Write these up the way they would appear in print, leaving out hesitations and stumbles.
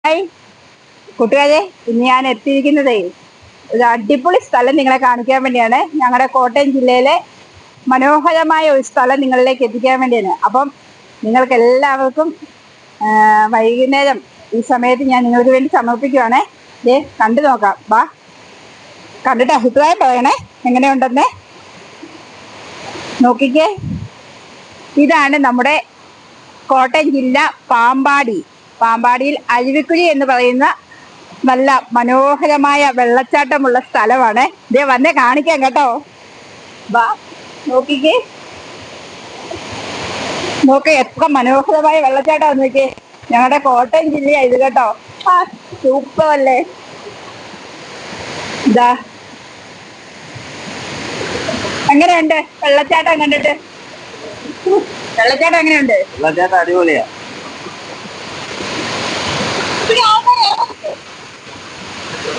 Hi കൂട്ടുകാരെ, ഇന്ന് ഞാൻ എത്തിയിരിക്കുന്നതേ ഒരു അടിപൊളി സ്ഥലം നിങ്ങളെ കാണിക്കാൻ വേണ്ടിയാണ്. ഞങ്ങളുടെ കോട്ടയം ജില്ലയിലെ മനോഹരമായ ഒരു സ്ഥലം നിങ്ങളിലേക്ക് എത്തിക്കാൻ വേണ്ടിയാണ്. അപ്പം നിങ്ങൾക്ക് എല്ലാവർക്കും വൈകുന്നേരം ഈ സമയത്ത് ഞാൻ നിങ്ങൾക്ക് വേണ്ടി സമർപ്പിക്കുവാണേ. കണ്ടു നോക്കാം, വാ കണ്ടിട്ട് അഭിപ്രായം പറയണേ എങ്ങനെയുണ്ടെന്ന്. നോക്കിക്കേ, ഇതാണ് നമ്മുടെ കോട്ടയം ജില്ല പാമ്പാടിയിൽ അരുവിക്കുഴി എന്ന് പറയുന്ന നല്ല മനോഹരമായ വെള്ളച്ചാട്ടമുള്ള സ്ഥലമാണ്. ഇതേ വന്നേ കാണിക്കാം കേട്ടോ. വാ നോക്കിക്കേ, എത്ര മനോഹരമായ വെള്ളച്ചാട്ടം നോക്കിയേ. ഞങ്ങളുടെ കോട്ടയം ജില്ലയാ ഇത് കേട്ടോ. സൂപ്പർ അല്ലേ? ഇതാ എങ്ങനെയുണ്ട് വെള്ളച്ചാട്ടം കണ്ടിട്ട്? വെള്ളച്ചാട്ടം എങ്ങനെയുണ്ട്? വെള്ളച്ചാട്ടം അടിപൊളിയാ.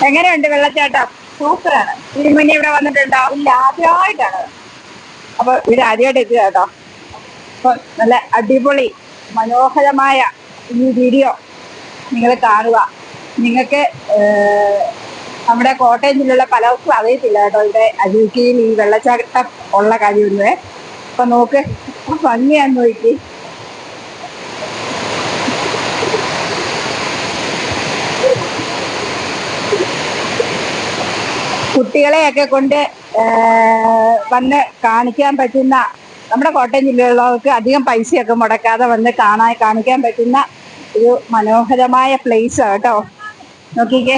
എങ്ങനെയുണ്ട് വെള്ളച്ചാട്ടം? സൂപ്പറാണ്. ഇതിന് മുന്നേ ഇവിടെ വന്നിട്ടുണ്ടോ? ഇല്ല, ആദ്യമായിട്ടാണ്. അപ്പൊ ഇവിടെ ആദ്യമായിട്ട് എത്തുക കേട്ടോ. അപ്പൊ നല്ല അടിപൊളി മനോഹരമായ ഈ വീഡിയോ നിങ്ങൾ കാണുക. നിങ്ങൾക്ക് നമ്മുടെ കോട്ടയം ജില്ലയിലെ പലർക്കും അറിയത്തില്ല കേട്ടോ ഇവിടെ അരുവിക്കയിൽ ഈ വെള്ളച്ചാട്ടം ഉള്ള കാര്യമൊന്നുവേ. അപ്പൊ നോക്ക്, ഭംഗിയാന്ന് നോക്കി. കുട്ടികളെയൊക്കെ കൊണ്ട് വന്ന് കാണിക്കാൻ പറ്റുന്ന, നമ്മുടെ കോട്ടയം ജില്ലയിലുള്ളവർക്ക് അധികം പൈസയൊക്കെ മുടക്കാതെ വന്ന് കാണിക്കാൻ പറ്റുന്ന ഒരു മനോഹരമായ പ്ലേസ് കേട്ടോ. നോക്കിക്കേ,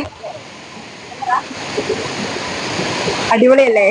അടിപൊളിയല്ലേ?